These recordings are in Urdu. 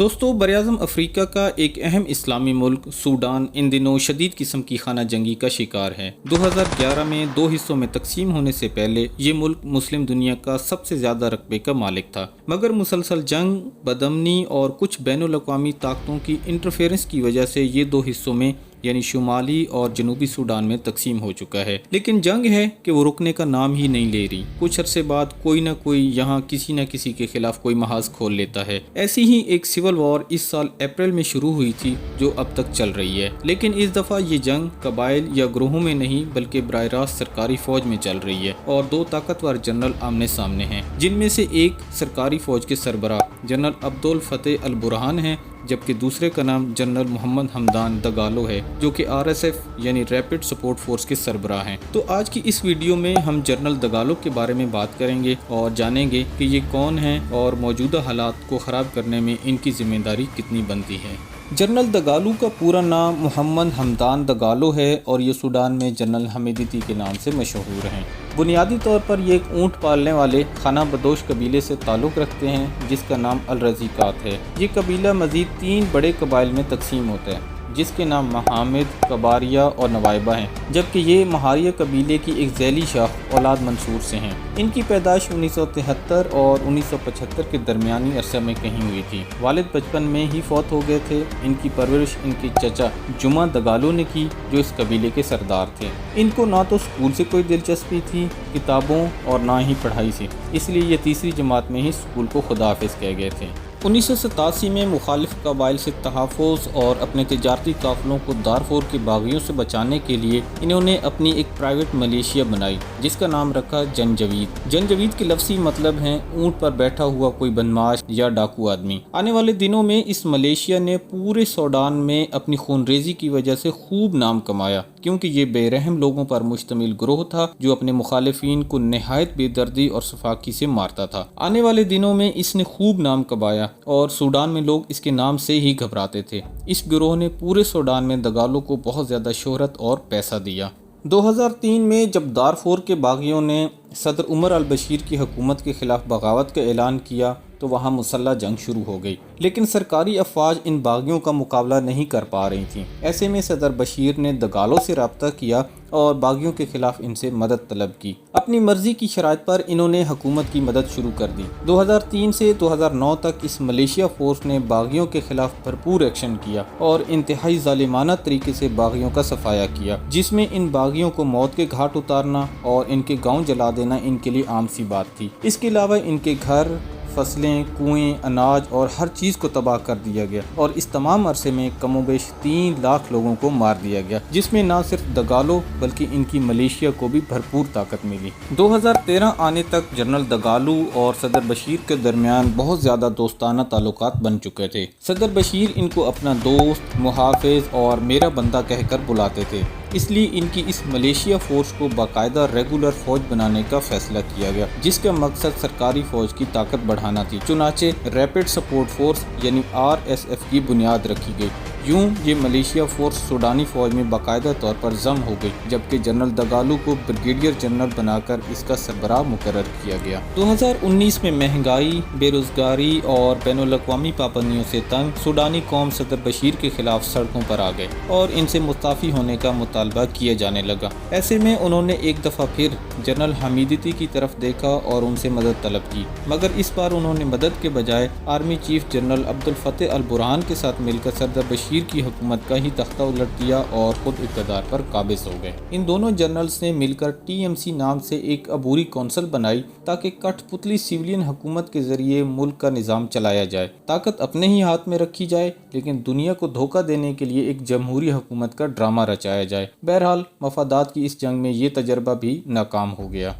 دوستو براعظم افریقہ کا ایک اہم اسلامی ملک سوڈان ان دنوں شدید قسم کی خانہ جنگی کا شکار ہے۔ 2011 میں دو حصوں میں تقسیم ہونے سے پہلے یہ ملک مسلم دنیا کا سب سے زیادہ رقبے کا مالک تھا، مگر مسلسل جنگ، بدامنی اور کچھ بین الاقوامی طاقتوں کی انٹرفیئرنس کی وجہ سے یہ دو حصوں میں یعنی شمالی اور جنوبی سوڈان میں تقسیم ہو چکا ہے۔ لیکن جنگ ہے کہ وہ رکنے کا نام ہی نہیں لے رہی۔ کچھ عرصے بعد کوئی نہ کوئی یہاں کسی نہ کسی کے خلاف کوئی محاذ کھول لیتا ہے۔ ایسی ہی ایک سول وار اس سال اپریل میں شروع ہوئی تھی جو اب تک چل رہی ہے، لیکن اس دفعہ یہ جنگ قبائل یا گروہوں میں نہیں بلکہ براہ راست سرکاری فوج میں چل رہی ہے، اور دو طاقتور جنرل آمنے سامنے ہیں، جن میں سے ایک سرکاری فوج کے سربراہ جنرل عبدالفتاح البرہان ہیں، جبکہ دوسرے کا نام جنرل محمد حمدان دگالو ہے جو کہ RSF یعنی ریپڈ سپورٹ فورس کے سربراہ ہیں۔ تو آج کی اس ویڈیو میں ہم جنرل دگالو کے بارے میں بات کریں گے اور جانیں گے کہ یہ کون ہیں اور موجودہ حالات کو خراب کرنے میں ان کی ذمہ داری کتنی بنتی ہے۔ جنرل دگالو کا پورا نام محمد حمدان دگالو ہے اور یہ سوڈان میں جنرل حمیدتی کے نام سے مشہور ہیں۔ بنیادی طور پر یہ ایک اونٹ پالنے والے خانہ بدوش قبیلے سے تعلق رکھتے ہیں جس کا نام الرزیقات ہے۔ یہ قبیلہ مزید 3 بڑے قبائل میں تقسیم ہوتا ہے جس کے نام محامد، کباریہ اور نوائبہ ہیں، جبکہ یہ مہاریہ قبیلے کی ایک ذیلی شاخ اولاد منصور سے ہیں۔ ان کی پیدائش 1973 اور 1975 کے درمیانی عرصے میں کہیں ہوئی تھی۔ والد بچپن میں ہی فوت ہو گئے تھے۔ ان کی پرورش ان کے چچا جمعہ دگالو نے کی جو اس قبیلے کے سردار تھے۔ ان کو نہ تو اسکول سے کوئی دلچسپی تھی، کتابوں اور نہ ہی پڑھائی سے، اس لیے یہ تیسری جماعت میں ہی اسکول کو خداحافظ کہہ گئے تھے۔ 1987 میں مخالف قبائل سے تحفظ اور اپنے تجارتی قافلوں کو دارفور کے باغیوں سے بچانے کے لیے انہوں نے اپنی ایک پرائیویٹ ملیشیا بنائی جس کا نام رکھا جنجوید۔ جنجوید کے لفظی مطلب ہیں اونٹ پر بیٹھا ہوا کوئی بدمعاش یا ڈاکو آدمی۔ آنے والے دنوں میں اس ملیشیا نے پورے سوڈان میں اپنی خون ریزی کی وجہ سے خوب نام کمایا، کیونکہ یہ بے رحم لوگوں پر مشتمل گروہ تھا جو اپنے مخالفین کو نہایت بے دردی اور سفاکی سے مارتا تھا۔ آنے والے دنوں میں اس نے خوب نام کمایا اور سوڈان میں لوگ اس کے نام سے ہی گھبراتے تھے۔ اس گروہ نے پورے سوڈان میں دگالو کو بہت زیادہ شہرت اور پیسہ دیا۔ 2003 میں جب دارفور کے باغیوں نے صدر عمر البشیر کی حکومت کے خلاف بغاوت کا اعلان کیا تو وہاں مسلح جنگ شروع ہو گئی، لیکن سرکاری افواج ان باغیوں کا مقابلہ نہیں کر پا رہی تھیں۔ ایسے میں صدر بشیر نے دگالو سے رابطہ کیا اور باغیوں کے خلاف ان سے مدد طلب کی۔ اپنی مرضی کی شرائط پر انہوں نے حکومت کی مدد شروع کر دی۔ 2003 سے 2009 تک اس ملیشیا فورس نے باغیوں کے خلاف بھرپور ایکشن کیا اور انتہائی ظالمانہ طریقے سے باغیوں کا صفایا کیا، جس میں ان باغیوں کو موت کے گھاٹ اتارنا اور ان کے گاؤں جلا دینا ان کے لیے عام سی بات تھی۔ اس کے علاوہ ان کے گھر، فصلیں، کنویں، اناج اور ہر چیز کو تباہ کر دیا گیا، اور اس تمام عرصے میں کم و بیش 3 لاکھ لوگوں کو مار دیا گیا، جس میں نہ صرف دگالو بلکہ ان کی ملیشیا کو بھی بھرپور طاقت ملی۔ 2013 آنے تک جنرل دگالو اور صدر بشیر کے درمیان بہت زیادہ دوستانہ تعلقات بن چکے تھے۔ صدر بشیر ان کو اپنا دوست، محافظ اور میرا بندہ کہہ کر بلاتے تھے، اس لیے ان کی اس ملیشیا فورس کو باقاعدہ ریگولر فوج بنانے کا فیصلہ کیا گیا جس کا مقصد سرکاری فوج کی طاقت بڑھانا تھی۔ چنانچہ ریپڈ سپورٹ فورس یعنی RSF کی بنیاد رکھی گئی۔ یوں یہ ملیشیا فورس سوڈانی فوج میں باقاعدہ طور پر ضم ہو گئی، جبکہ جنرل دگالو کو بریگیڈیئر جنرل بنا کر اس کا سربراہ مقرر کیا گیا۔ 2019 میں مہنگائی، بے روزگاری اور بین الاقوامی پابندیوں سے تنگ سوڈانی قوم صدر بشیر کے خلاف سڑکوں پر آ گئے اور ان سے مستعفی ہونے کا مطالبہ کیا جانے لگا۔ ایسے میں انہوں نے ایک دفعہ پھر جنرل حمیدتی کی طرف دیکھا اور ان سے مدد طلب کی، مگر اس بار انہوں نے مدد کے بجائے army chief general Abdel Fattah al Burhan کے ساتھ مل کر صدر بشیر کی حکومت کا ہی تختہ الٹ دیا اور خود اقتدار پر قابض ہو گئے۔ ان دونوں جنرلز نے مل کر TMC نام سے ایک عبوری کونسل بنائی تاکہ کٹ پتلی سویلین حکومت کے ذریعے ملک کا نظام چلایا جائے، طاقت اپنے ہی ہاتھ میں رکھی جائے لیکن دنیا کو دھوکہ دینے کے لیے ایک جمہوری حکومت کا ڈرامہ رچایا جائے۔ بہرحال مفادات کی اس جنگ میں یہ تجربہ بھی ناکام ہو گیا۔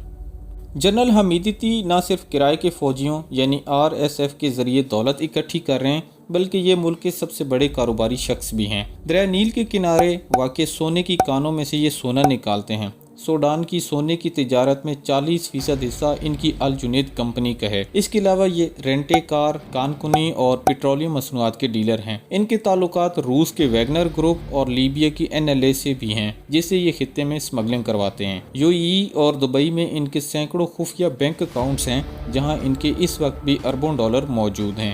جنرل حمیدتی نہ صرف کرائے کے فوجیوں یعنی RSF کے ذریعے دولت اکٹھی کر رہے ہیں بلکہ یہ ملک کے سب سے بڑے کاروباری شخص بھی ہیں۔ دریائے نیل کے کنارے واقع سونے کی کانوں میں سے یہ سونا نکالتے ہیں۔ سوڈان کی سونے کی تجارت میں 40% حصہ ان کی الجنید کمپنی کا ہے۔ اس کے علاوہ یہ رینٹے کار، کانکنی اور پیٹرولیم مصنوعات کے ڈیلر ہیں۔ ان کے تعلقات روس کے ویگنر گروپ اور لیبیا کی NLA سے بھی ہیں جس سے یہ خطے میں سمگلنگ کرواتے ہیں۔ UAE اور دبئی میں ان کے سینکڑوں خفیہ بینک اکاؤنٹس ہیں جہاں ان کے اس وقت بھی اربوں ڈالر موجود ہیں۔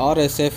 RSF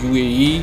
UAE,